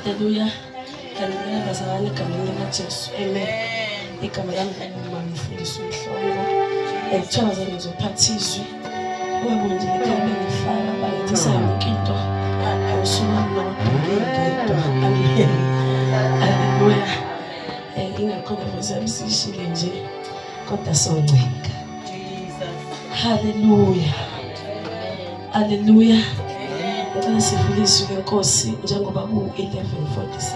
Haleluya. Kanibona bazalwane egameni likaJesu. Amen. Igama lami ngumfundisi uMhlongo. Ngithokoza ngizophatha izwi. Ubaba nje ekhaya bengifaka bangithisa yonke into. Awusuma ngedwa. Amen. Haleluya. Ingakhona mase yamsishile nje kodwa sonceka. Haleluya. Haleluya. Ngicela sivule izwi lenkosi njengoba ku-11:47.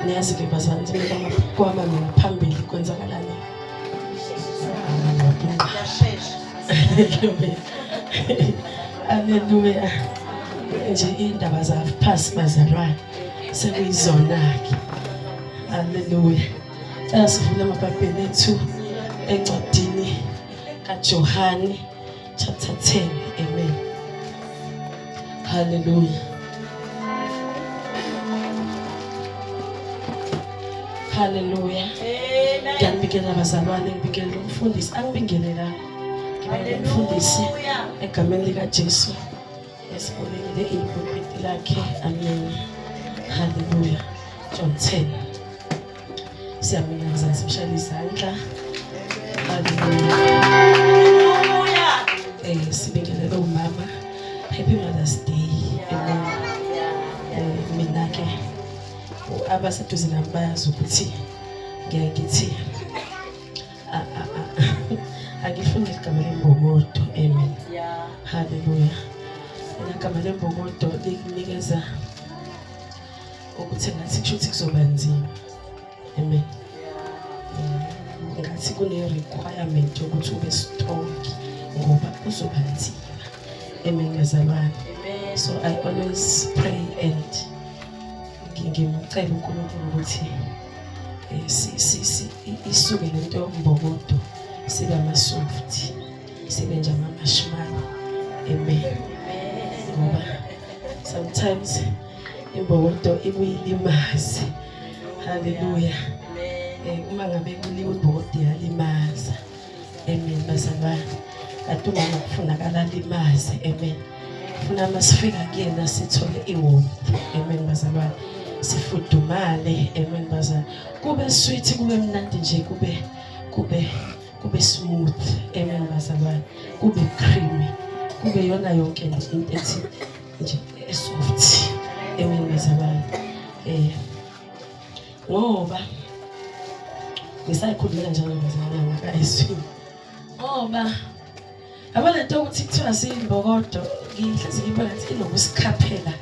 Niyazi ke bazalwane njengoba kwama mina phambili kwenzakalani. Haleluya. Nje indaba zaphasi bazalwane sekuyizona-ke. Haleluya. Ngicela sivule amabhayibheli ethu encwadini kaJohane chapter 10. Amen. Hallelujah. Hallelujah. Ngiyabingelela bazalwane, ngibingelela umfundisi, angibingelela ngibingelela umfundisi egameni likaJesu. Esibonekile ipulpiti lakhe. Amen. Hallelujah. John 10. Siyabingelela simshaya izandla. Hallelujah. Sibingelela umama. Happy Mother's Day. Amen. Mina ke abaseduze nami bayazi ukuthi ngiyakithi angifuni igama lembokodo. Amen. Hallelujah. Igama lembokodo likunikeza ukuthi ngathi kushuthi kuzoba nzima. Amen. Ngathi kune requirement ukuthi ube strong ngoba kuzoba nzima. Amen, bazalwane. So I always pray and ngimcela uNkulunkulu ukuthi isuke lento yombokodo sibe ama-soft, sibe nje ama-marshmallow. Amen. Ngoba sometimes imbokodo ibuyilimazi. Hallelujah. Uma ngabe kuliwe imbokodo iyalimaza. Amen, bazalwane. Kanti uma kufunakala limazi. Amen. Funa masifika kuyena sithole iwomth. Amen, bazalwane. Sifudumale. Amen, bazalwane. Kube sweet, kube mnandi nje, kube smooth. Amen, bazalwane. Kube creamy. Kube yona yonke into ethi nje soft. Amen, bazalwane. Ngoba ngisayikhulumela njalo bazalwane ngakayiswini. Ngoba abalento ukuthi kuthiwa siyimbokodo ngihlezi ngibona ukuthi inokusikhaphela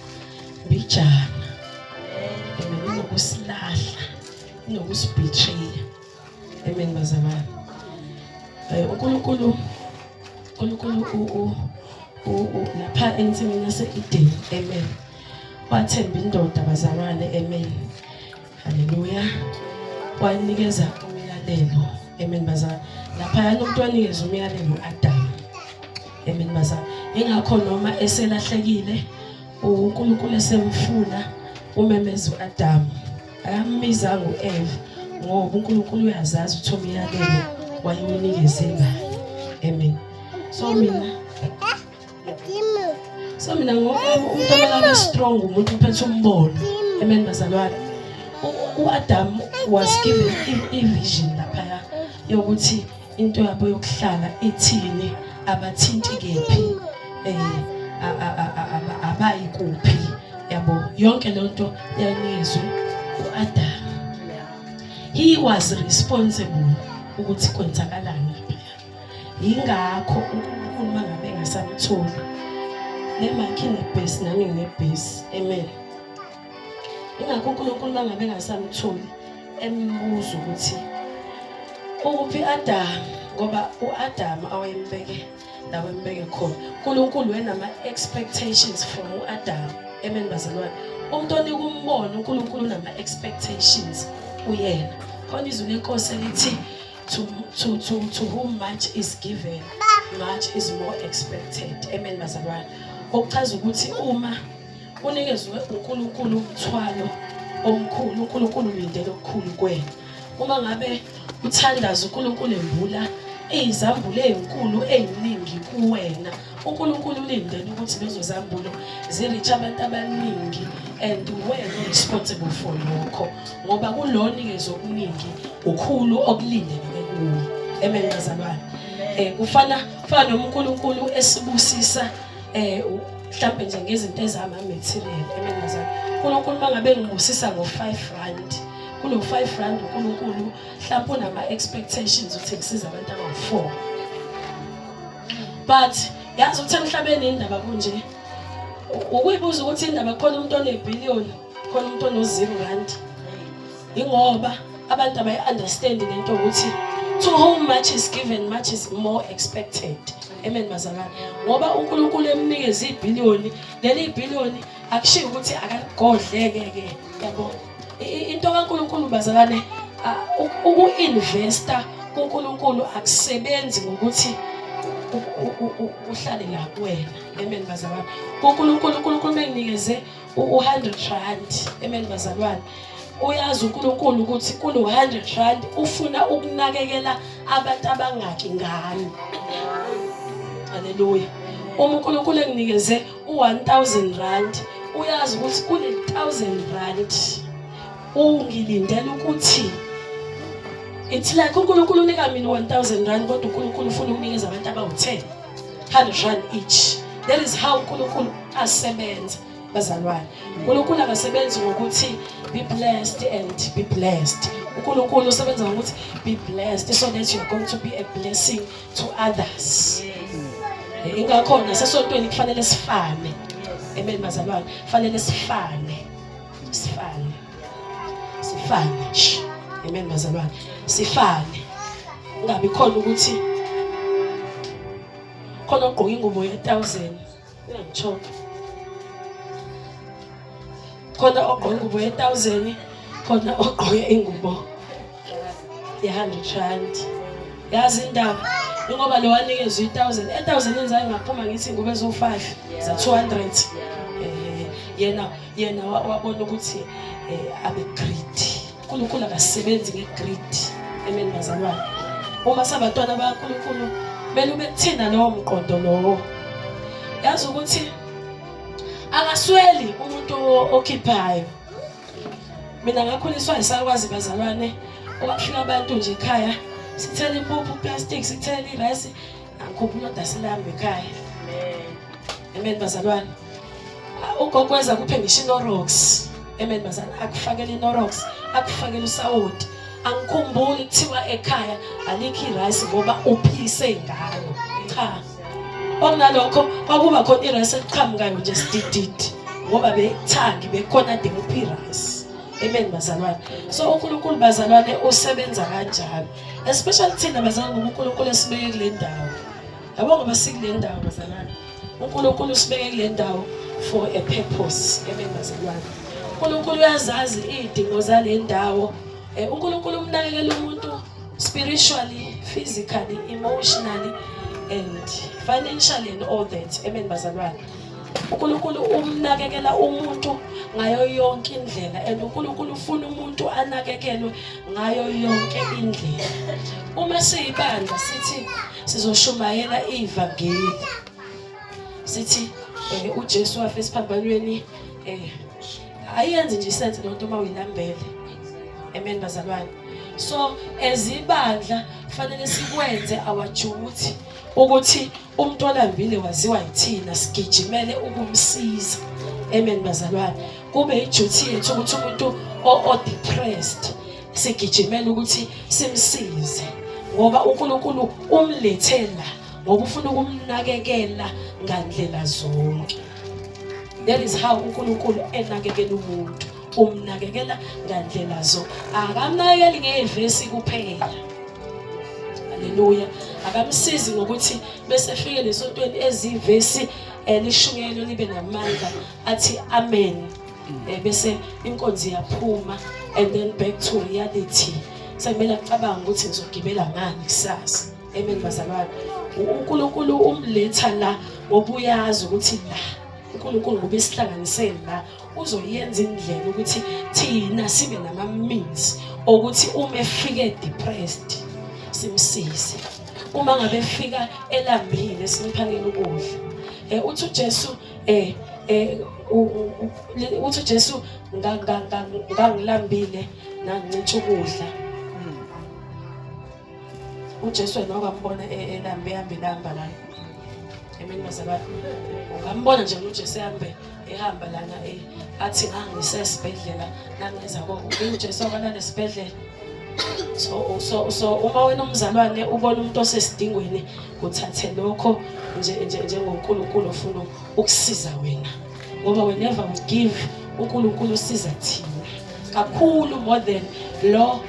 mbijana. Amen. Inokusilahla, inokusibetray. Amen, bazalwane. uNkulunkulu lapha ensimini yase-Eden. Amen. Wathemba indoda bazalwane. Amen. Hallelujah. Wayinikeza umyalelo. Amen, bazalwane. Lapha yana umuntu wanikeza umyalelo uAdam. Amen, bazalwane. Ingakho noma eselahlekile uNkulunkulu esemfuna umemeza uAdam. Akambiza ngoEva ngoba uNkulunkulu uyazazi ukuthi umyalelo wayinikeze ngani. Amen. So mina ngoba umuntu omakabe strong, umuntu uphethe umbono. Amen, bazalwane. uAdam was given a vision lapha yokuthi into yabo yokuhlala ithini, abathinti kephi, abayi kuphi. Yabo yonke lento yanikezwe uAdam. He was responsible ukuthi kwenzakalani lapha. Ingakho uNkulunkulu mangabe engasamtholi lemakhi nebhesi nami nginebhesi. Amen. Ingakho uNkulunkulu mangabe engasamtholi embuza ukuthi ukuphi Adam, ngoba uAdam awayembeke la wembeke khona. uNkulunkulu wenama expectations from uAdam. Amen, bazalwane. Umuntu onika umbono uNkulunkulu nama expectations uyena. Khona izwi lenkosi elithi to whom much is given, much is more expected. Amen, bazalwane. Okuchaza ukuthi uma unikezwe uNkulunkulu umthwalo omkhulu, uNkulunkulu ulindele okukhulu kuwena. Uma ngabe uthandaza uNkulunkulu embula izambulo ezinkulu eziningi kuwena. uNkulunkulu ulindele ukuthi lezo zambulo zireach abantu abaningi and wena responsible for lokho ngoba kulona ikezo okuningi ukhulu okulindeleke kuwe. Amen bazalwane. Kufana noNkulunkulu esibusisa mhlambe nje ngezinto ezama material. Amen bazalwane. uNkulunkulu mangabe ngibusisa ngo5 rand, kulo 5 rand uNkulunkulu mhlawumbe unama expectations ukuthi kusiza abantu aba4. But yazi ukuthi emhlabeni indaba kunje ukuyibuza ukuthi indaba khona umuntu onebhiliyoni khona umuntu ono0 rand. Ingoba abantu abayi-understand lento ukuthi to whom much is given much is more expected. Amen bazalwane. Ngoba uNkulunkulu emnikeza ibhiliyoni, leli ibhiliyoni akushiyo ukuthi akagodleke yabo. Into kaNkulunkulu bazalwane uku-investa kuNkulunkulu akusebenzi ngokuthi uhlale la kuwena. Amen bazalwane. uNkulunkulu benginikeze u100 rand. Amen bazalwane. Uyazi uNkulunkulu ukuthi kulo 100 rand ufuna ukunakekela abantu abangaki ngani. Haleluya. uNkulunkulu enginikeze u1000 rand, uyazi ukuthi kule 1000 rand ungilindela ukuthi it's like uNkulunkulu unika mina 1000 rand kodwa uNkulunkulu ufuna ukunikeza abantu abawu10, 100 rand each. That is how uNkulunkulu asebenza bazalwane. uNkulunkulu akasebenzi ngokuthi be blessed and be blessed. uNkulunkulu usebenza ngokuthi be blessed so that you are going to be a blessing to others. Ingakho nasesontweni kufanele sifane. Amen bazalwane. Kufanele sifane. Amen bazalwane. Sifane. Ungabi khona ukuthi khona ogqoka ingubo ye1000 uyangichoka. Khona ogqoka ingubo ye1000, khona ogqoka ingubo ye100 rand. Yazi indaba ngoba lo wanikezwe 1000 enzayo ngaphuma ngithi ingubo ezo5 za 200. Yena wabona ukuthi abe greedy. uNkulunkulu akasebenzi ngegreed. Amen bazalwane. Uma sabatwana bakaNkulunkulu bele ubekuthina lowo mqondo lowo. Yazi ukuthi akasweli umuntu okhiphayo. Mina ngakhuliswa isakwazi bazalwane, okufika abantu nje ekhaya sithela impuphu plastic, sithela irice, angikhuphula dasilamba ekhaya. Amen bazalwane. Ugokweza kuphe ngisho iNorox. Amen bazalwane. Akufakele iNorox, akufakele usawoti. Angikhumbuli kuthiwa ekhaya alikho irice ngoba uphilise ngalo. Cha. Okunalokho kwakuba khona irice eqhamukayo nje sidididi ngoba bethanga bekhona demuphi irice. Amen bazalwane. So uNkulunkulu bazalwane usebenza kanjalo. Especially thina bazalwane ngoba uNkulunkulu esibeke kule ndawo. Yabo ngoba sikule ndawo bazalwane. uNkulunkulu usibeke kule ndawo for a purpose. Amen bazalwane. uNkulunkulu uyazazi izidingo zale ndawo. uNkulunkulu umnakekela umuntu spiritually, physically, emotionally and financially and all that. Amen bazalwane. uNkulunkulu umnakekela umuntu ngayo yonke indlela and uNkulunkulu ufuna umuntu anakekelwe ngayo yonke indlela. Uma siyibandla sithi sizoshumayela ivangeli, sithi uJesu wafa esiphambanweni, ayenze nje sense lonto uma uyilambele. Amen bazalwane. So ezibandla kufanele sikwenze our duty ukuthi umuntu olambile waziwa yithina sigijimele ukumsiza. Amen bazalwane. Kube iduty yethu ukuthi umuntu o-depressed sigijimele ukuthi simsize ngoba uNkulunkulu umlethela ngoba ufuna ukumnakekela ngandlela zonke. That is how uNkulunkulu enakekela umuntu. Umnakekela ngandlela zonke. Akamnakekeli ngevesi kuphela. Haleluya. Akamsizi ngokuthi bese efike lesontweni ezivesi lishukelo libe namandla athi amen. Bese inkonzi yaphuma and then back to reality. Sekumele acabanga ukuthi ngizogibela ngani kusasa. Amen bazalwane. uNkulunkulu umletha la ngoba uyazi ukuthi la uNkulunkulu ngoba esihlanganisele la uzoyenza indlela ukuthi thina sibe nama means ukuthi uma efike depressed simsize. uma ngabe efika elambile simphakele ukudla. Uthi uJesu uthi uJesu ngangilambile nangincintsha ukudla. uJesu wena ongambona elambe ehamba ilamba la. Amen bazalwane. Ungambona nje uJesu ehamba lana athi ngisesibhedlela nangenza uJesu obalana esibhedlela. So uma wena umzalwane ubona umuntu osesidingweni uthathe lokho njengoNkulunkulu ofuna ukusiza wena. Ngoba whenever we give uNkulunkulu usiza thina kakhulu more than lo.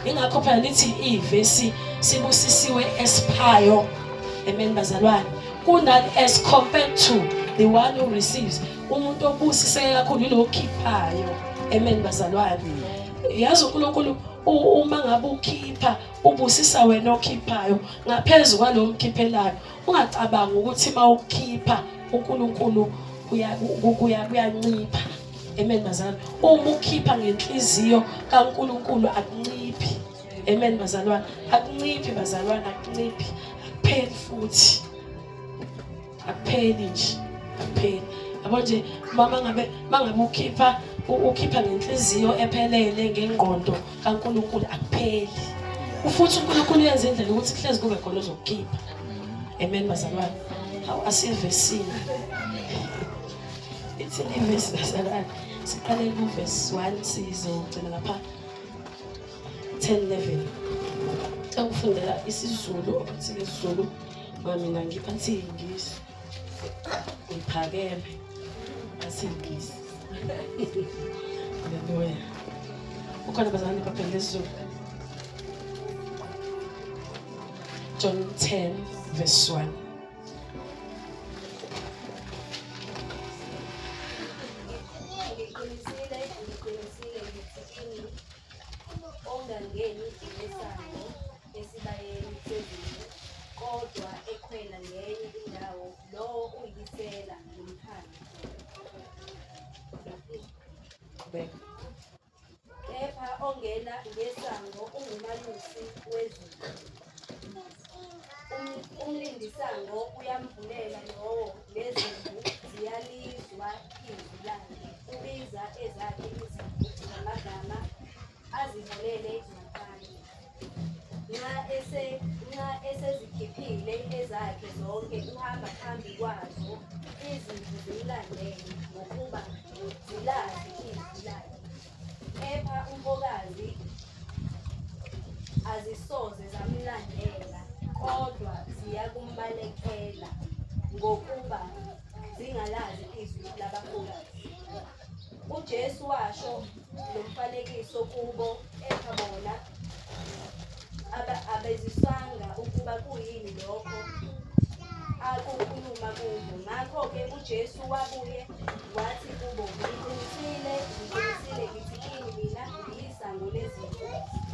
Ingakho phela lithi ivesi sibusisiwe esiphayo. Amen bazalwane. Kunani as compared to the one who receives. Umuntu obusiseke kakhulu lo okhiphayo. Amen bazalwane. Yazi uNkulunkulu uma ngabe ukhipha ubusisa wena okhiphayo ngaphezulu kwalo mkhiphelayo. Ungacabanga ukuthi mawukhipha uNkulunkulu kuyancipha. Amen bazalwane. Uma ukhipha ngenhliziyo kaNkulunkulu akunciphi. Amen bazalwane. Akunciphi bazalwane, akunciphi. Akupheli futhi. Akupheli nje. Akupheli. Yabo nje mangabe ukhipha ngenhliziyo ephelele ngengqondo kaNkulunkulu akupheli. Ufuthi uNkulunkulu yenza indlela ukuthi kuhlezi kube khona ozokukhipha. Amen bazalwane. Asivesini. Ithi ivesi bazalwane. Siqale kuverse 1 sizogcina lapha 10:11. Ukufundela isiZulu ukuthi isiZulu mina ngiphathi iNgisi. Ngiphakeme asingisi. Haleluya. Ukhona bazalwane babheke isiZulu. John 10:1. Ongangeni isango esibayeni sezulu kodwa ekhwela ngenye indawo lo uyisela ngomphana. Kepha ongena ngesango ungumalusi wezulu. Umlindisango uyamvulela lowo lezimvu ziyalizwa izwi lakhe. Ubiza ezakhe izimvu ngamagama aziholele ngaphandle. Nxa esezikhiphile ezakhe zonke uhamba phambi kwazo, izimvu zimlandele ngokuba zilazi izwi lakhe. Kepha umfokazi azisoze zamlandela, kodwa ziyakumbalekela ngokuba zingalazi izwi labafokazi. uJesu washo lomfanekiso kubo, epha bona abezisanga ukuba kuyini lokho akukhuluma kubo. Ngakho-ke uJesu wabuye wathi kubo, ngiqinisile ngithi kini mina ngiyisango lezimvu.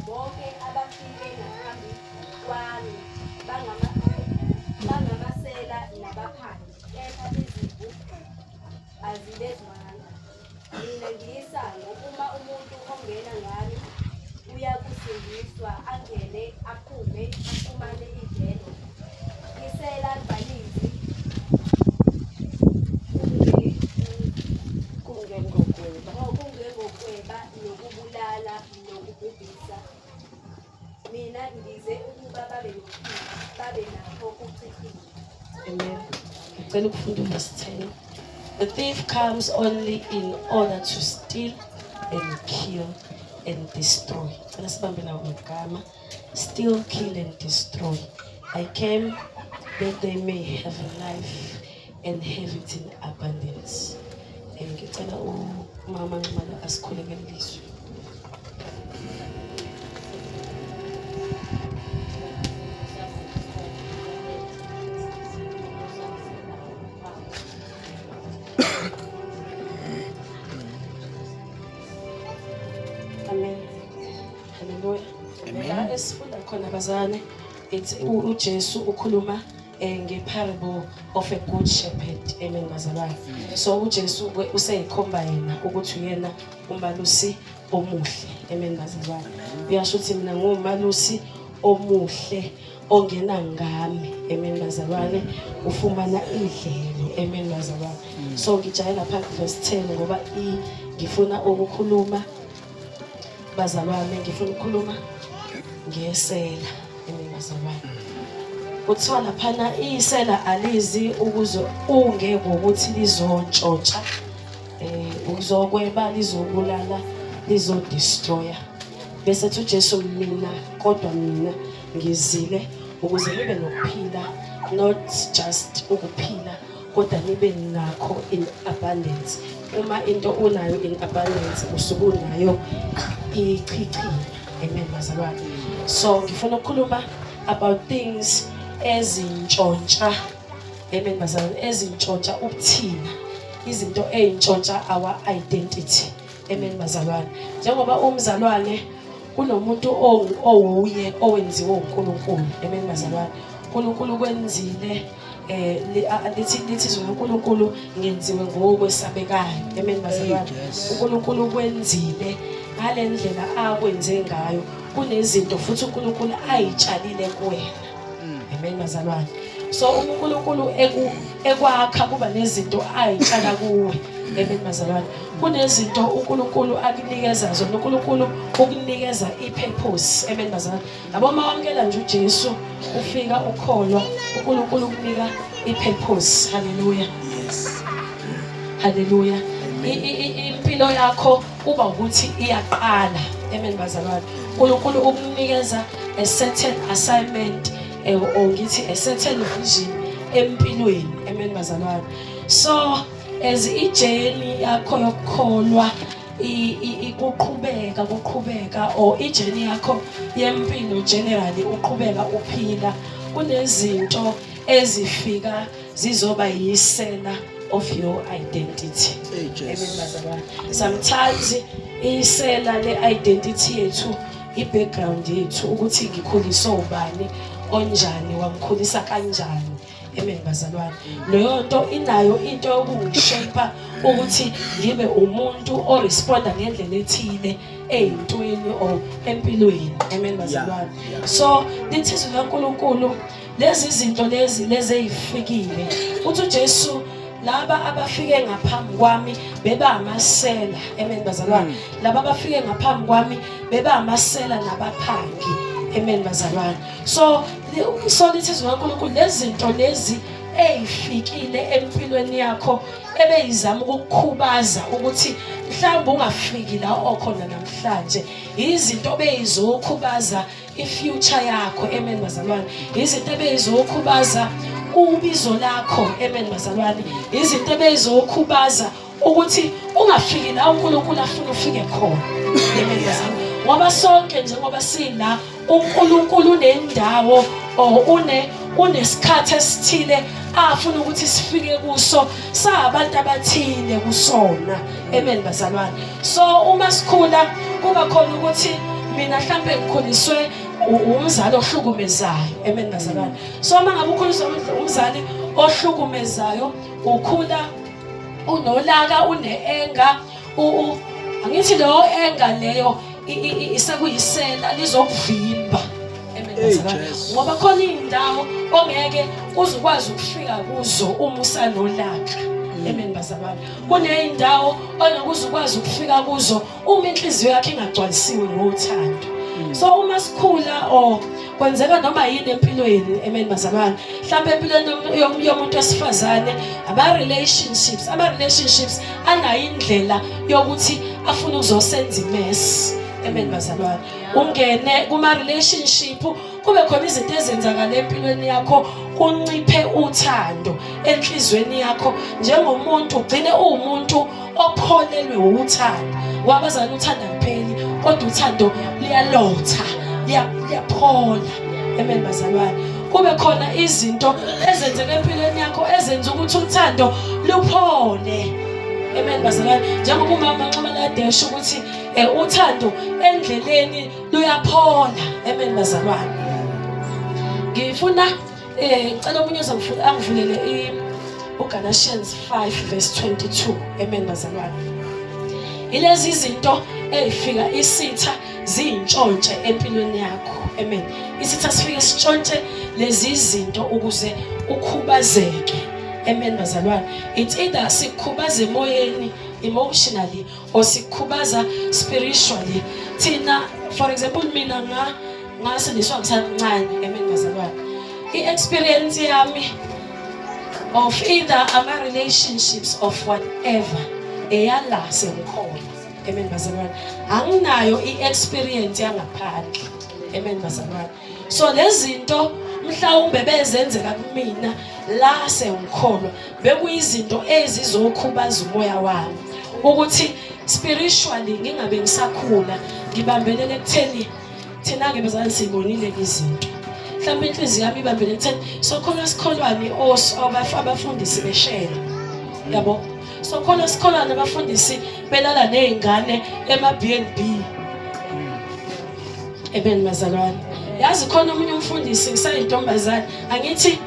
Bonke abafike ngaphambi kwami bangamasela nabaphangi, kepha izimvu azibezwanga. Mina ngiyisango. Uma umuntu ongena ngami uyakusindiswa, angene aphume afumane ijelo. Ngisela bhalizi kungengokweba nokubulala nokubhubhisa. Mina ngize ukuba babe nakho ukuchithile. Amen. Ngicela ukufunda verse 10. The thief comes only in order to steal and kill and destroy. Cela sibambe lawo magama. Steal, kill and destroy. I came that they may have life and have it in abundance. Ngicela umama nxumalo asikhulekele izwi. Amen. Hallelujah. La esifunda khona bazane it's uJesu ukhuluma ngeparable of a good shepherd. Amen bazalwane. So uJesu useyikhomba yena ukuthi uyena umalusi omuhle. Amen bazalwane. Uyasho ukuthi mina ngumalusi omuhle ongena ngami, amen bazalwane, ufumana idlelo, amen bazalwane. So ngijayela lapha verse 10 ngoba ngifuna ukukhuluma bazalwane, ngifuna ukukhuluma ngesela, amen bazalwane. Kuthiwa laphana isela alizi ukuze ungeke ukuthi lizontshontsha, uzokweba, lizobulala, lizodestroya. Bese uthi uJesu, mina kodwa mina ngizile ukuze nibe nokuphila, not just ukuphila kodwa nibe nakho in abundance. Uma into unayo in abundance usuke unayo ichichi, amen bazalwane. So ngifuna ukukhuluma about things ezintshontsha, amen bazalwane, ezintshontsha ubuthina, izinto ezintshontsha our identity, amen bazalwane. Njengoba umzalwane kunomuntu owuye owenziwe uNkulunkulu, amen bazalwane. uNkulunkulu kwenzile lithi zona uNkulunkulu ngenziwe ngokwesabekayo, amen bazalwane. uNkulunkulu kwenzile ngale ndlela akwenze ngayo, kunezinto futhi uNkulunkulu ayitshalile kuwena, amen bazalwane. So uNkulunkulu ekwakha kuba nezinto ayitshala kuwe, amen bazalwane. Kunezinto uNkulunkulu akunikeza zona, uNkulunkulu ukunikeza ipurpose, amen bazalwane. Yabo mawamkela nje uJesu ufika ukholwa, uNkulunkulu ukunika ipurpose. Hallelujah. Yes. Hallelujah. Impilo yakho kuba ukuthi iyaqala, amen bazalwane. uNkulunkulu ukunikeza a certain assignment, or ngithi a certain vision empilweni, amen bazalwane. So as ijeni yakho yokukholwa kuqhubeka, or ijeni yakho yempilo generally uqhubeka uphila, kunezinto ezifika zizoba yisela of your identity, amen bazalwane. Sometimes isela le-identity yethu, i-background yethu, ukuthi ngikhuliswa ubani, onjani, wamkhulisa kanjani, amen bazalwane. Leyo nto inayo into yokungishape ukuthi ngibe umuntu oresponda ngendlela ethile eyintweni or empilweni, amen bazalwane. So lithi izwi laNkulunkulu, lezi zinto lezi ezifikile, uthi uJesu laba abafike ngaphambi kwami beba amasela, amen bazalwane. Laba abafike ngaphambi kwami beba amasela nabaphangi, amen bazalwane. So lithi izwi laNkulunkulu, lezi zinto lezi ezifikile empilweni yakho ebeyizama ukukhubaza ukuthi mhlawumbe ungafiki la okhona namhlanje, izinto ebeyizokhubaza ifuture yakho, amen bazalwane. Izinto ebeyizokhubaza ubizo lakho, amen bazalwane. Izinto ebeyizokhubaza ukuthi ungafiki la uNkulunkulu afuna ufike khona, amen bazalwane. Ngoba sonke njengoba sila, uNkulunkulu unendawo or unesikhathi esithile afuna ukuthi sifike kuso, sabantu abathile kusona, amen bazalwane. So uma sikhula kuba khona ukuthi mina mhlambe ngikhuliswe umzali ohlukumezayo, amen bazalwane. So uma ngabe ukhuliswa umzali ohlukumezayo, ukhula unolaka, une-anger, angithi leyo anger leyo isekuyisela lizokuvimba, amen bazalwane. Ngoba khona indawo ongeke uzukwazi ukufika kuzo uma usanolaka, amen bazalwane. Kuneyindawo ongeke uzukwazi ukufika kuzo uma inhliziyo yakhe ingagcwalisiwe ngothando. So uma sikhula or kwenzeka noma yini empilweni, amen bazalwane, mhlawumbe empilweni yomuntu wesifazane, ama-relationships anayo indlela yokuthi afuna ukuzosenza imess, amen bazalwane. Ungene kuma-relationship kube khona izinto ezenzakala empilweni yakho, kunciphe uthando enhlizweni yakho njengomuntu, ugcine uwumuntu opholelwe uthando. Wabazana uthanda kupheli kodwa uthando liyalotha, liyaphola, amen bazalwane. Kube khona izinto ezenzeka empilweni yakho ezenza ukuthi uthando luphole, amen bazalwane. Njengoba umama Nxumalo Desha ukuthi uthando endleleni luyaphola, amen bazalwane. Ngifuna ngicela omunye angivulele uGalatians 5 verse 22, amen bazalwane. Ilezi izinto ezifika isitha zintshontshe empilweni yakho, amen. Isitha sifike sitshontshe lezi zinto ukuze ukhubazeke. Amen bazalwane. It's either sikhubaza emoyeni, emotionally, or sikhubaza spiritually. Thina, for example, mina ngasindiswa ngisancane. Amen bazalwane. I-experience yami of either ama-relationships of whatever eyala sengikhona. Amen bazalwane. Anginayo i-experience yangaphandle. Amen bazalwane. So lezi zinto mhlawumbe bezenzeka kumina la sengikholwa bekuyizinto ezizokhubaza umoya wami ukuthi spiritually ngingabe ngisakhula ngibambelele ekutheni thina ke bazalwane sibonile izinto. Mhlawumbe inhliziyo yami ibambelele ekutheni sokhona sikholwane abafundisi beshela. Yabo? Sokhona sikholwane abafundisi belala nezingane ema-B&B. Amen bazalwane. Yazi khona umunye umfundisi ngisayintombazane angithi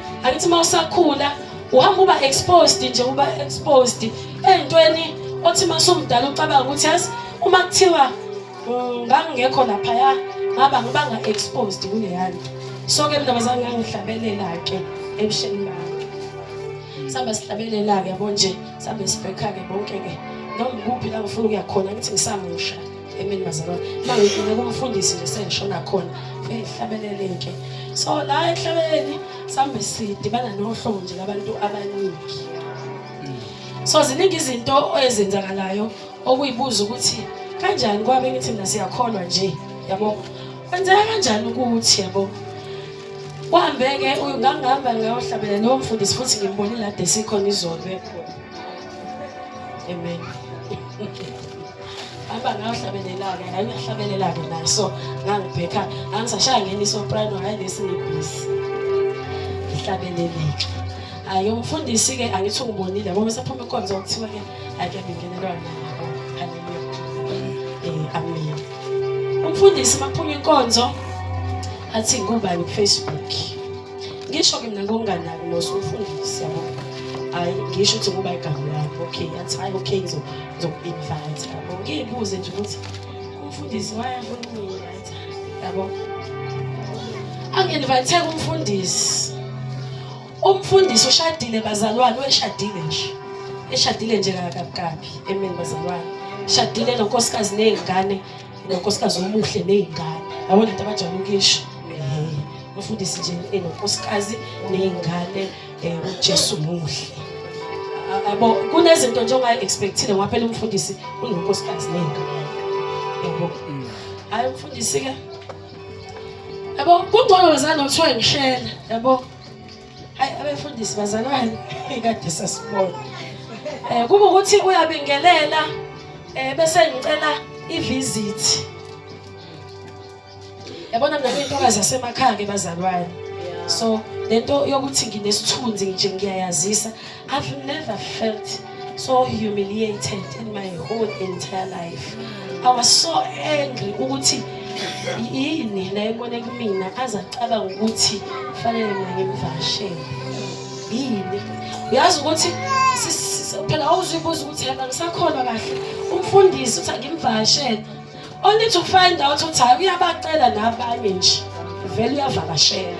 mawusakhula uhamba uba exposed nje uba exposed entweni othi masumdala ucabanga ukuthi yazi uma kuthiwa ngangekho lapha ngibanga exposed kuleyani. So ke mntazana ngangihlabelela ke ebusheni bami. Samba sihlabelela ke yabo nje sabe sibhekha ke bonke ke noma kuphi la ngifuna ukuya khona ngithi ngisamusha. Amen bazalwane. Mangifuna kumfundisi nje sengishona khona ehlabeleleke. So la ehlabeleni sambe sidibana nohlobo nje labantu abaningi. So ziningi izinto ezenzakalayo okuyibuza ukuthi kanjani kwabe ngithi mina siyakholwa nje yabo. Kwenzeka kanjani ukuthi yabo kwahambeke ngangihamba ngayohlabela lo mfundisi futhi ngimbonile lade sikhona izolo bekhona. Amen. Aba ngahlabelela-ke angihlabelela-ke naye so ngangibheka angisashaya ngeni soprano hayi lesinibhisi ngihlabeleleke. Hayi umfundisi-ke angithi ungibonile yabo bese phuma inkonzo okuthiwa-ke ake bingenelwa nabo. Haleluya. Amen. Umfundisi maphuma inkonzo athi ngubani ku-Facebook. Ngisho-ke mina ngokunganabi nosumfundisi yabo. Hayi ngisho ukuthi kuba igama lami. Okay, yathi hayi okay ngizoku-invite yabo. Ngiyibuze nje ukuthi umfundisi wayafuna uku-invite yabo. Angi-invite umfundisi. Umfundisi ushadile bazalwane, weshadile nje. Eshadile nje kabi. Amen bazalwane. Shadile nonkosikazi nezingane, nonkosikazi omuhle nezingane. Yabona into abajwayele ukisho. Umfundisi nje enonkosikazi nezingane uJesu muhle. Yabo kunezinto nje ongayi-expectile ngoba phela umfundisi unonkosikazi nezingane. Yabo. Hayi umfundisi ke. Yabo kungcono bazalwane uthiwe ngishela. Yabo. Hayi abefundisi bazalwane kade sasibona. Kuba ukuthi uyabingelela bese ngicela i-visit. Yabona mina intokazi yasemakhaya ke bazalwane. So lento yokuthi nginesithunzi nje ngiyayazisa. I've never felt so humiliated in my whole entire life. I was so angry ukuthi yini la ebone kumina azacabanga ukuthi kufanele mina ngimvashele. Yini? Uyazi ukuthi phela awuzibuza ukuthi yena ngisakholwa kahle. Umfundisi uthi ngimvashele. Only to find out ukuthi hayi uyabacela nabanye nje. Vele uyavakashela.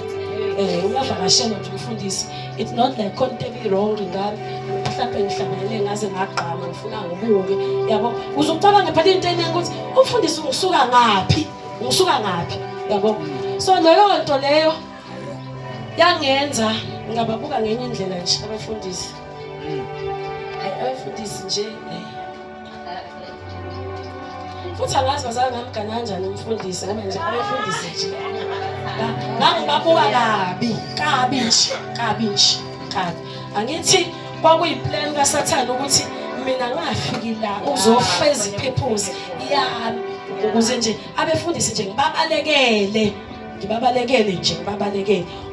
Uyavakashela nje umfundisi. It's not like konke wrong ngami. Mhlawumbe ngihlangane ngaze ngaqala ngifuna ngibuke. Yabo uzucabanga phela into eningi ukuthi umfundisi ngisuka ngaphi? Ngisuka ngaphi? Yabo. So leyo nto leyo yangenza ngababuka ngenye indlela nje abafundisi. Abafundisi nje futhi angazi bazalwane ngamgana kanjani umfundisi ngoba nje abafundisi nje ngangibabuka kabi nje. Angithi kwakuyiplan kaSathane ukuthi mina ngafiki la uzofeza ipurpose yami ukuze nje abefundisi nje ngibabalekele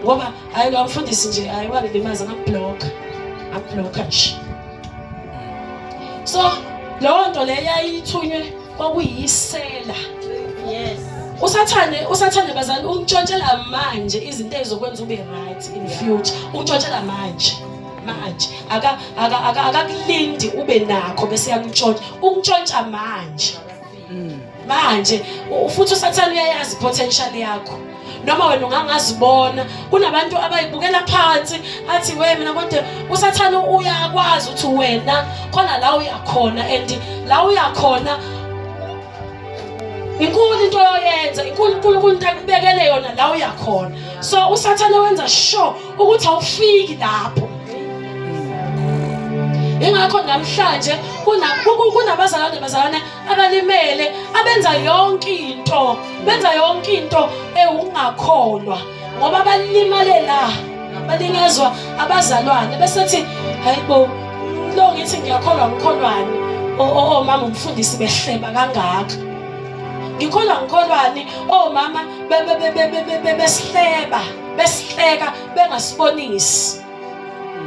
ngoba hayi lo mfundisi nje hayi wangilimaza ngamblocker nje. So lo nto le yayithunywe kwakuyisela. Yes. Usathane bazali untshontshela manje izinto ezokwenza ube right in future. Untshontshela manje. Akakulindi ube nakho bese yakutshontsha. Ukuntshontsha manje. Manje futhi usathane uyayazi potential yakho. noma wena ungangazibona. Kunabantu abayibukela phansi athi we mina kodwa usathane uyakwazi ukuthi wena khona la uyakhona, and la uyakhona inkulu into oyenza, inkulu into akubekele yona la uyakhona. So usathane wenza sure ukuthi awufiki lapho. Ingakho namhlanje kunabazalwane abalimele abenza yonke into ungakholwa ngoba balimale la, balingezwa abazalwane bese thi hayibo lo ngithi ngiyakholwa ngikholwani, mama umfundisi behleba kangaka. Ngikholwani mama besihleka bengasibonisi.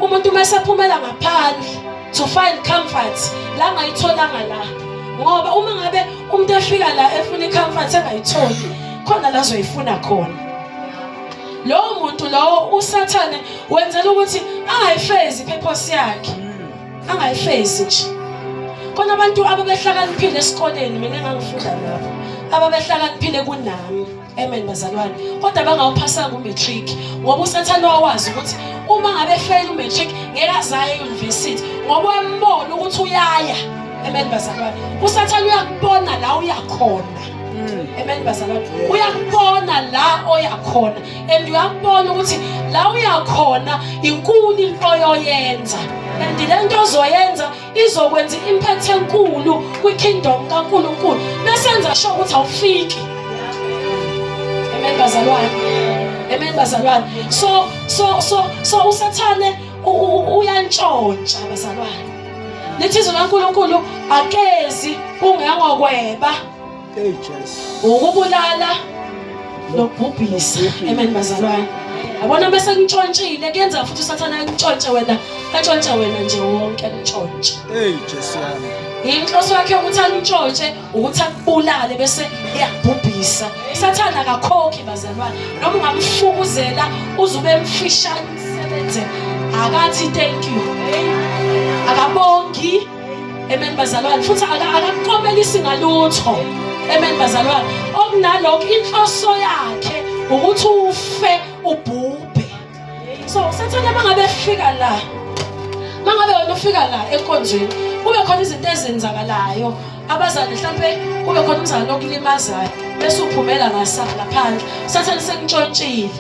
Umuntu mesephumela ngaphandle to find comfort la ngayitholanga la, ngoba uma ngabe umuntu efika la efuna comfort engayitholi khona la azoyifuna khona. Lo muntu lo usathane wenzela ukuthi angayifezi purpose yakhe, angayifezi nje. Khona abantu ababehlakaniphile esikoleni, mina engangifunda nabo, ababehlakaniphile kunami, amen bazalwane, kodwa bangawuphasanga umatric ngoba usathane wawazi ukuthi uma ngabe fail umatric ngeke azaye euniversity ngoba wembona ukuthi uyaya, amen bazalwane. Usathane uyakubona la uyakhona, amen bazalwane, uyakubona la oyakhona, and uyakubona ukuthi la uyakhona inkulu into oyoyenza, and lento ozoyenza izokwenza impact enkulu kwi-kingdom kaNkulunkulu besenza sure ukuthi awufiki. Amen bazalwane, amen bazalwane. So usathane uyantshontsha bazalwane. Lithi izwi laNkulunkulu akezi kungengokweba, ukubulala nokubhubhisa. Amen bazalwane. Yabona bese ngitshontshile kuyenza futhi usathane akutshontshe wena, atshontshe wena nje wonke akutshontshe. Jesu yami. Inhloso yakhe ukuthi antshontshe ukuthi akubulale bese eyakubhubhisa. Usathane akakhokhi bazalwane, noma ungamfukuzela uzube emfishane umsebenze akathi thank you, akabongi. Amen bazalwane, futhi akakomelisi ngalutho. Amen bazalwane. Okunalokho inhloso yakhe ukuthi ufe ubhubhe. So usathane mangabe efika la, mangabe wena ufika la enkonzweni kube khona izinto ezenzakalayo, abazali mhlambe kube khona umzali okulimazayo bese uphumela ngaphandle, usathane sekuntshontshile,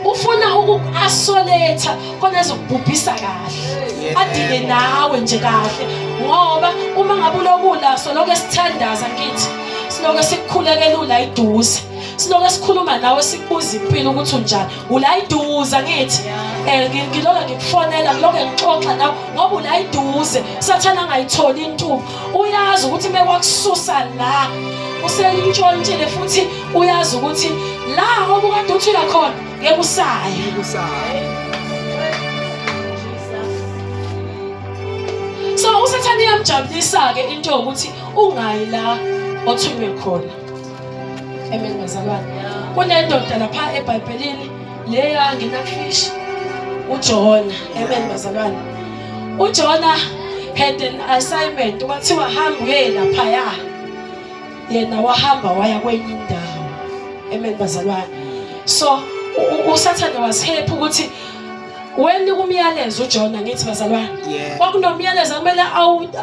ufuna ukuasoletha khona ezokubhubhisa kahle, adile nawe nje kahle, ngoba uma ngabe ulokula soloke sithandaza kithi, siloke sikukhulekela ula iduze, siloke sikhuluma nawe sikubuza impilo ukuthi unjani, ula iduze ngithi ngiloke ngikufonela ngiloke ngixoxa nawe ngoba ula iduze. Sathana angayitholi intuba, uyazi ukuthi mekwakususa la uselintshontshile, futhi uyazi ukuthi la obukade uthula khona ngeke usaye. So usathane yamjabulisa ke into yokuthi ungayi la othunywe khona. Amen bazalwane. Kunendoda lapha eBhayibhelini leya nginafish uJona. Amen bazalwane. uJona had an assignment kwathiwa hamba uye lapha, yena wahamba waya kwenye indawo. Amen bazalwane. So usathane was happy ukuthi when umyalezo uJona ngithi bazalwane, kwakunomyalezo kumele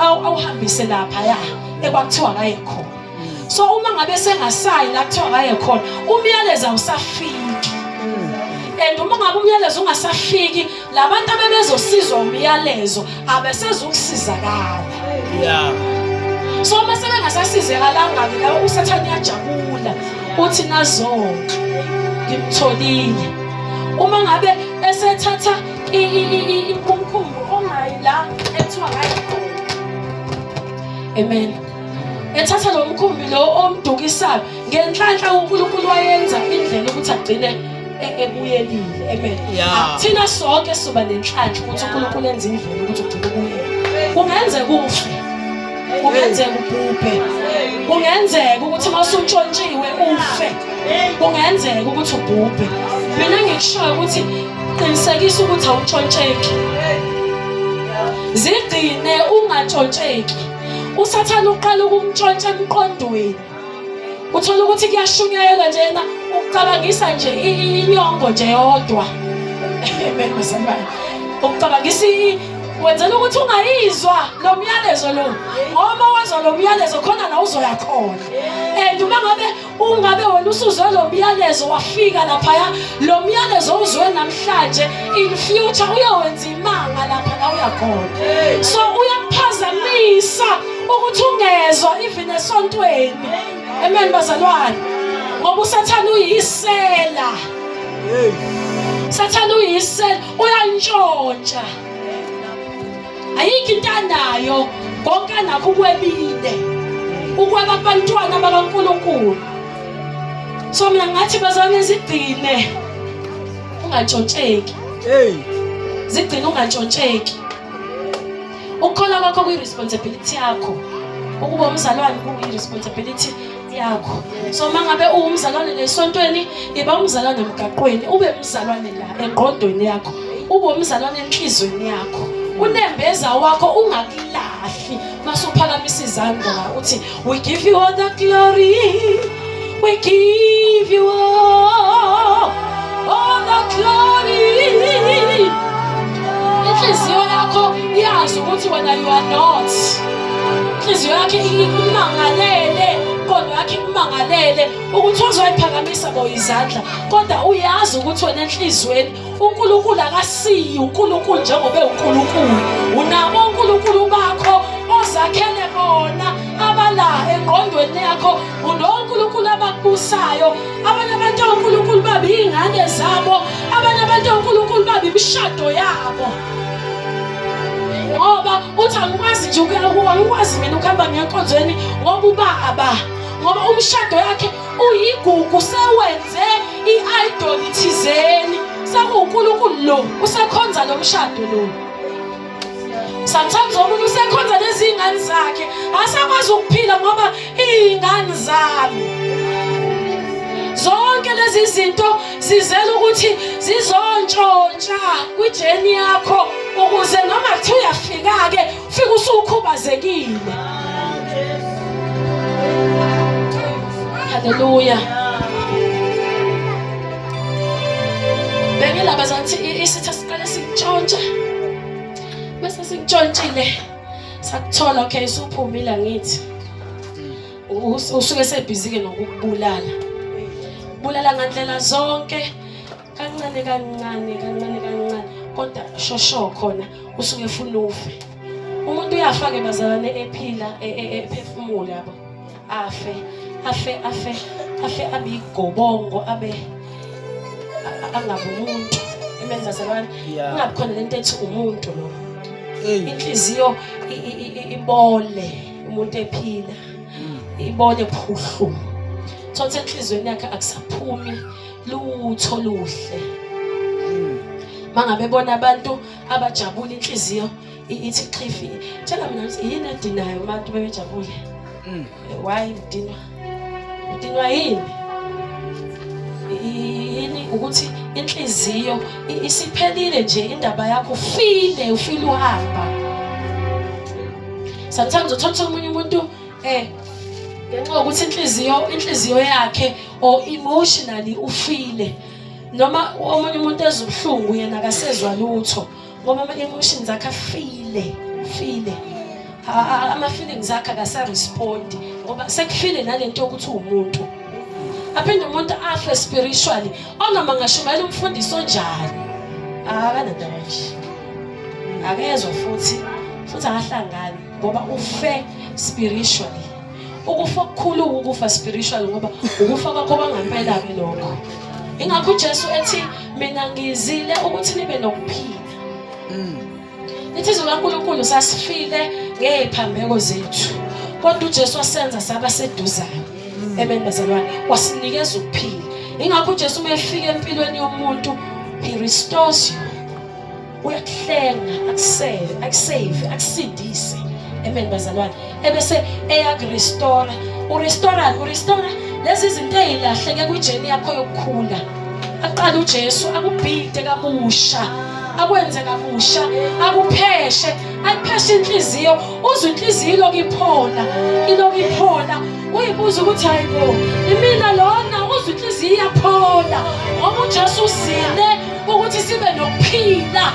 awuhambise lapha ekwakuthiwa akaye khona. So uma ngabe sengasayi la kuthiwa akaye khona, umyalezo awusafiki. And uma ngabe umyalezo ungasafiki, labantu abebezosizwa umyalezo abesezukusizakala. So uma sebengasasizekalanga ke la usathane uyajabula uthi nazonke ngimtholile. Uma ngabe esethatha umkhumbi ongayila ethiwa akaye khona, amen, ethatha lo mkhumbi lo omdukisayo ngenhlanhla uNkulunkulu wayenza indlela ukuthi agcine ebuyelile. Amen. Thina sonke soba nenhlanhla ukuthi uNkulunkulu enze indlela ukuthi ugcine ubuyele. Kungenzeka ufe, kungenzeka ubhubhe, kungenzeka ukuthi mawusuntshontshiwe ufe, kungenzeka ukuthi ubhubhe. Mina ngikushoyo ukuthi qinisekisa ukuthi awuntshontsheleki, zigcine ungatshontsheki. Usathane uqala ukumtshontsha emqondweni uthola ukuthi kuyashunyayelwa njena ukucabangisa nje inyongo nje yodwa. Amen bazalwane. Ukucabangisa wenzela ukuthi ungayizwa lo myalezo lo. Ngoba wazwa lo myalezo khona la uzoya khona. And ungabe wena usuzwe lo myalezo wafika lapha, lo myalezo uzwe namhlanje, in future uyowenza imanga lapha la uya khona. So uyakuphazamisa ukuthi ungezwa even esontweni. Amen bazalwane. Ngoba usathana uyisela. Sathana uyisela, uyantshontsha. Ayikho into anayo, konke nakho ukwebile. Ukweba abantwana bakaNkulunkulu. So mina ngathi bazalwane zigcine ungantshontsheki. Zigcine ungantshontsheki. Ukukholwa kwakho kuyi-responsibility yakho. Ukuba umzalwane kuyi-responsibility yakho. So mangabe uwumzalwane lesontweni, iba umzalwane emgaqweni, ube umzalwane la engqondweni yakho, ube umzalwane enhlizweni yakho. Unembeza wakho ungakulahli masuphakamisa izandla uthi we give you all the glory, we give you all the glory. Inhliziyo yakho yazi ukuthi wena you are not. Inhliziyo yakhe imangalele, kodwa yakhe imangalele ukuthi uzoyiphakamisa izandla, kodwa uyazi ukuthi wena enhlizweni uNkulunkulu akasiyi uNkulunkulu njengoba uNkulunkulu. Unabo uNkulunkulu bakho ozakhele bona abala engqondweni yakho, uNkulunkulu abakubusayo. Abanye abantu uNkulunkulu babi ingane zabo, abanye abantu uNkulunkulu babi imishado yabo. Ngoba uthi angikwazi nje angikwazi mina ukuhamba ngenkonzweni ngoba ubaba, ngoba umshado yakhe uyigugu, sewenze i-idol thizeni. SakuNkulunkulu lo usekhonza lo mshado lo. Sometimes umuntu usekhonza lezi ingane zakhe, asakwazi ukuphila ngoba izingane zami. Zonke lezi zinto zizela ukuthi zizontshontsha kwijeni yakho ukuze noma kuthiwa uyafika ke ufike usukhubazekile. Hallelujah. Bengilaba zathi isitha siqale sintshontsha. Bese sintshontsile sakuthola okay usuphumile ngithi. Usuke sebhizi ke nokubulala. Bulala ngandlela zonke kancane kodwa shosho khona usuke efuna ufe. Umuntu uyafaka bazalwane ephila ephefumula yabo. Afe abigobongo abe angabe umuntu. Amen bazalwane. Ungabi khona lento ethi umuntu lo. Inhliziyo ibole umuntu ephila. Ibole phuhlu. Thothe enhlizweni yakhe akusaphumi lutho luhle. Mangabe bona abantu abajabula inhliziyo ithi qifi. Tshela mina yini edinayo abantu bebejabule? Why udinwa? Udinwa yini? Yini ukuthi inhliziyo isiphelile nje indaba yakho ufile uhamba. Sometimes uthola umunye umuntu ngenxa ukuthi inhliziyo yakhe or emotionally ufile, noma omunye umuntu ezobuhlungu yena akasezwa lutho ngoba ama emotions akhe afile ama feelings akhe akasa respond ngoba sekufile nalento yokuthi umuntu aphinde umuntu afe spiritually onoma ngashumayela umfundiso njani akanandaba nje akezwa futhi akahlangani ngoba ufe spiritually. Ukufa okukhulu ukufa spiritual ngoba ukufa kwakho kwangempela ke lokho. Ingakho uJesu ethi mina ngizile ukuthi nibe nokuphila. Lithi uNkulunkulu sasifile ngeziphambeko zethu, kodwa uJesu wasenza saba seduzayo. Amen bazalwane, wasinikeza ukuphila. Ingakho uJesu uma efika empilweni yomuntu, he restores you. Uyakuhlenga, akusave, akusindise. Amen bazalwane. Ebese eyakurestore. Urestore lezi zinto ezilahleke kwijeni yakho yokukhula. Aqala uJesu akubhide kabusha. akwenze kabusha, akupheshe, akupheshe inhliziyo. Uzwe inhliziyo ilokhu iphola. Uyibuza ukuthi hayibo, imina lona. Uzwe inhliziyo iyaphola ngoba uJesu uzile ukuthi sibe nokuphila,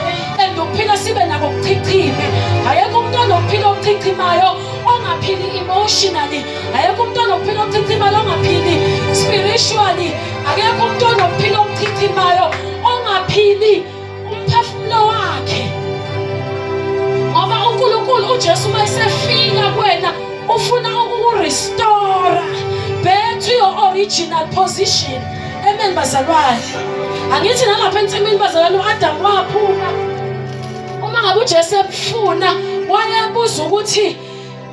nokuphila sibe nako kuchichime. Ayekho umuntu onokuphila okuchichimayo ongaphili emotionally. Ayekho umuntu onokuphila okuchichimayo ongaphili spiritually. Akekho umuntu onokuphila okuchichimayo ongaphili umphefumulo wakhe. Ngoba uNkulunkulu uJesu mayesefika kuwena ufuna ukurestore back to your original position. Amen bazalwane. Angithi nalapha ensimini bazalwane uAdam waphuma. Uma ngabe uJesu ebufuna wayebuza ukuthi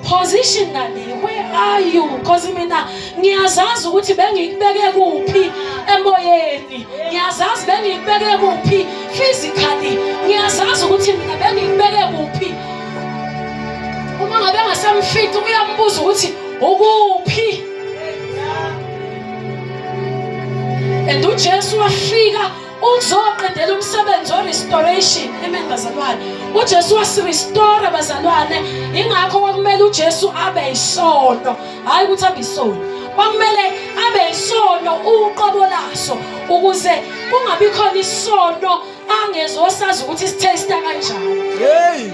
positionally where are you? Because mina ngiyazazi ukuthi bengikubeke kuphi emoyeni. Ngiyazazi bengikubeke kuphi physically. Ngiyazazi ukuthi mina bengikubeke kuphi. Uma ngabe ngasamfika uyambuza ukuthi ukuphi. And uJesu wafika uzoqedela umsebenzi restoration. Amen bazalwane. uJesu wasirestore bazalwane. Ingakho kwakumele uJesu abe isono, hayi ukuthi abe isono. Kwakumele abe isono uqobo laso ukuze kungabi khona isono angezosazi ukuthi sitesta kanjani.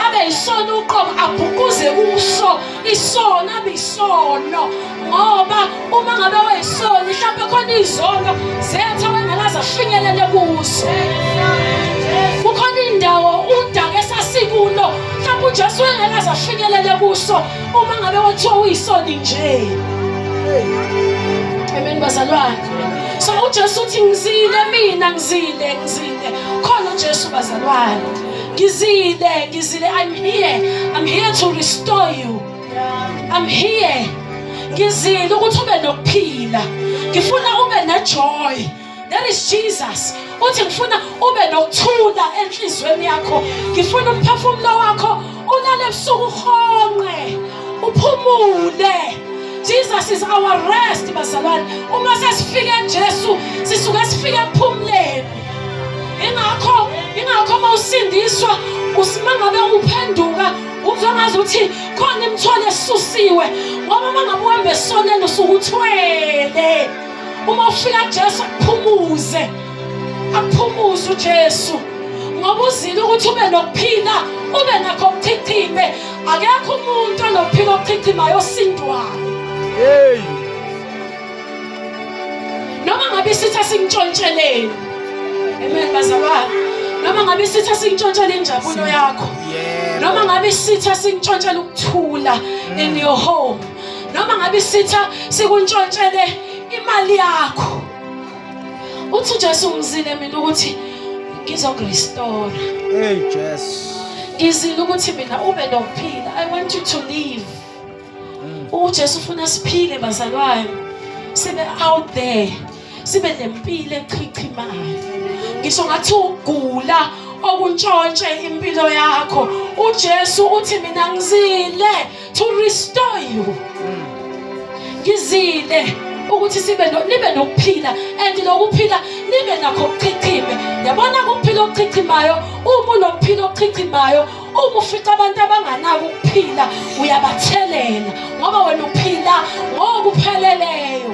Abe isono uqobo abhukuze kuso isono, abe isono. Ngoba uma ngabe wayisono mhlawumbe khona izono zethu wengalaza afinyelele kuso. Kukhona indawo udaka esasikulo mhlawumbe uJesu wengalaza afinyelele kuso uma ngabe wathiwa uyisono nje. Amen bazalwane. So uJesu uthi ngizile mina ngizile. Khona uJesu bazalwane. Ngizile. I'm here to restore you. I'm here. Ngizile ukuthi ube nokuphila. Ngifuna ube nejoy. That is Jesus. Uthi ngifuna ube nokuthula enhlizweni yakho. Ngifuna umphefumulo wakho ulale ebusuku uhonqe, uphumule. Jesus is our rest bazalwane. Uma sesifika kuJesu sisuka sifike ekuphumuleni. Ingakho mawusindiswa usimangabe uphenduka uzongazi ukuthi khona imithwalo esusiwe ngoba mangabe uhambe esoneni usukuthwele. Uma ufika kuJesu akuphumuze uJesu ngoba uzile ukuthi ube nokuphila, ube nakho ukuchichime. Akekho umuntu onokuphila okuchichimayo osindwayo. Noma ngabe sitha singintshontsheleni. Amen bazalwane. Noma ngabe sitha singintshontsheleni injabulo yakho. Noma ngabe sitha singintshontsheleni ukuthula in your home. Noma ngabe sitha sikuntshontsheleni imali yakho. Uthi uJesu ngizile mina ukuthi ngizokurestore. Jesus. Ngizile ukuthi mina ube nokuphila. I want you to live. uJesu ufuna siphile bazalwane. Sibe out there. Sibe nempilo echichimayo. Ngisho ngathi ugula okuntshontshe impilo yakho. uJesu uthi mina ngizile to restore you. Ngizile ukuthi nibe nokuphila and lokuphila nibe nakho ukuchichime. Yabona ukuphila okuchichimayo, uma unokuphila okuchichimayo, uma ufika abantu abanganako ukuphila uyabathelela ngoba wena uphila ngokupheleleyo.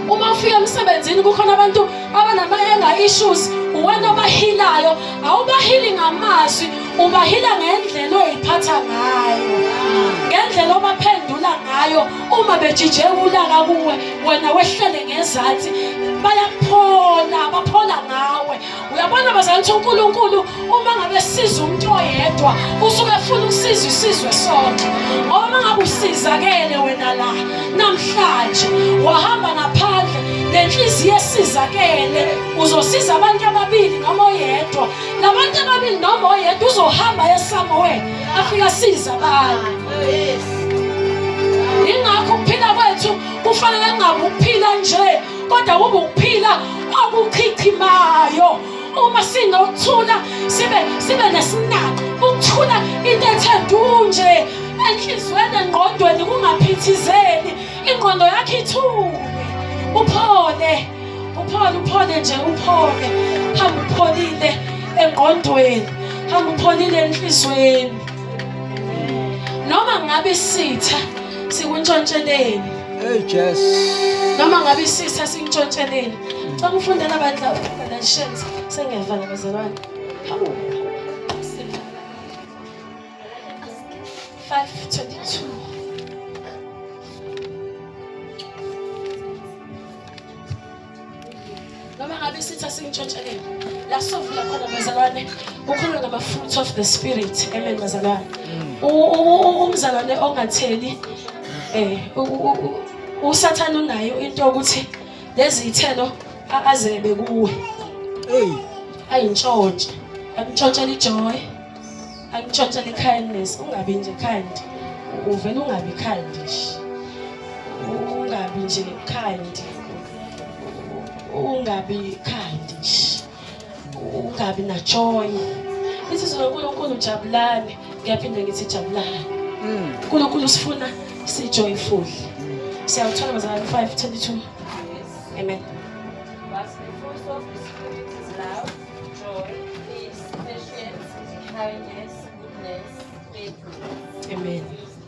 Uma ufika emsebenzini kukhona abantu abanama issues, uwena obahilayo, awubahili ngamazwi, ubahila ngendlela oyiphatha ngayo, ngendlela obaphendula ngayo. Uma bejijekula kuwe wena wehlele ngezansi baphola ngawe. Uyabona bazalwane ukuthi uNkulunkulu uma ngabe siza umuntu oyedwa usuke efuna ukusiza isizwe sonke. Uma ngabe usizakele wena la namhlanje wahamba ngaphandle nenhliziyo esizakele uzosiza abantu ababili noma oyedwa. Labantu ababili noma oyedwa uzohamba eSamuel afika siza abantu. Ingakho ukuphila kwethu kufanele kungabe ukuphila nje kodwa kube ukuphila okuchichimayo. Uma sinokuthula sibe nesinaka ukuthula into ethe du nje enhlizweni engqondweni kungaphithizeli. Ingqondo yakho ithule uphole uphole nje uphole. Hamba upholile engqondweni, hamba upholile enhlizweni. Noma ngabe isitha sikuntshontsheleni. Hey Jess. Noma ngabe isitha sikuntshontsheleni. Xa ufundela abadla ubalance sengeva nabazalwane. Hawu. 5:22. Noma ngabe isitha singintshontsheleni. La sovula khona bazalwane, ukhuluma ngama fruits of the spirit. Amen bazalwane. Umzalwane ongatheli uSathane unayo into ukuthi lezi ithelo azebe kuwe. Hey. Ayintshontshe. Akutshontshelwe ijoy. Akutshontshelwe kindness. Ungabi nje kind. Uvela ungabi kind nje. Ungabi nje kind. Ungabi kind nje. Ungabi na joy. Isizwe uNkulunkulu ujabulane. Ngiyaphinde ngithi jabulane. uNkulunkulu sifuna si joyful. Siyawuthola bazalwane 5:22. Amen. But the fruit of the Spirit is love, joy, peace, patience, kindness, goodness, faithfulness. Amen.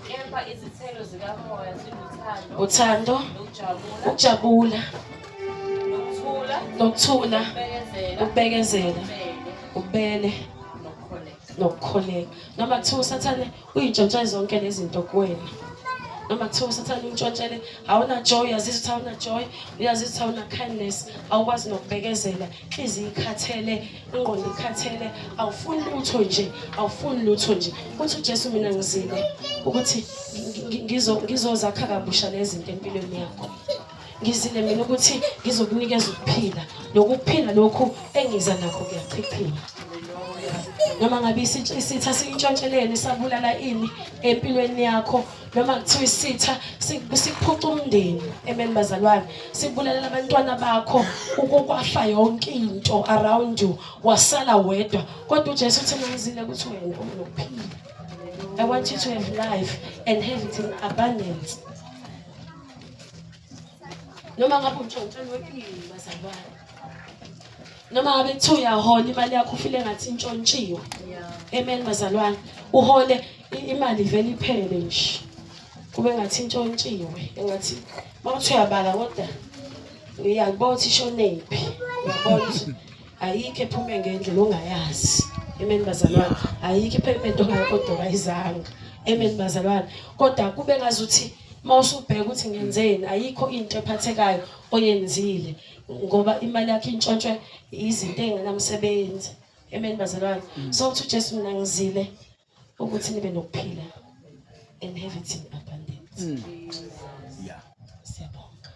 Kepha izithelo zikamoya ziluthando, Uthando, nokujabula, ukujabula, nokuthula, nokuthula, ukubekezela, ukubekezela, ubele, nokukholeka. nokukholeka. Noma kuthiwa uSathane uyintshontshe zonke lezi zinto kuwena. Noma kuthiwa uSathane untshontshelele awuna joy, uyazizwa ukuthi awuna joy, uyazizwa ukuthi awuna kindness, awukwazi nokubekezela, inhliziyo ikhathele, ingqondo ikhathele, awufuni lutho nje, awufuni lutho nje. Uthi uJesu mina ngizile ukuthi ngizozakha kabusha lezi zinto empilweni yakho. Ngizile mina ukuthi ngizokunikeza ukuphila. Lokuphila lokhu engiza nakho kuyaphiphila. Noma ngabe isitha singintshontsheleni sabulala ini empilweni yakho, noma kuthiwa isitha sikuphuca umndeni. Amen bazalwane. Sikubulalela abantwana bakho, ukukwafa yonke into around you, wasala wedwa. Kodwa uJesu uthi ngizile ukuthi wena unokuphila. I want you to have life and have it in abundance. Noma ngabe untshontshelwe ini bazalwane. Noma ngabe kuthiwa uyahola imali yakho ufile ngathi intshontshiwe. Amen bazalwane. Uhole imali vele iphele nje. Kube ngathi intshontshiwe. Engathi mawuthi uyabala kodwa uyabona ukuthi ishonephi. Uyabona ukuthi ayikho ephume ngendlela ongayazi. Amen bazalwane. Ayikho ipayment ongayizanga. Amen bazalwane. Kodwa kube ngazuthi mawusubheka ukuthi ngenzeni, ayikho into ephathekayo oyenzile ngoba imali yakhe intshontshe izinto engenamsebenzi. Amen bazalwane. So uthi uJesu mina ngizile ukuthi nibe nokuphila and have it in abundance. Yeah. Siyabonga.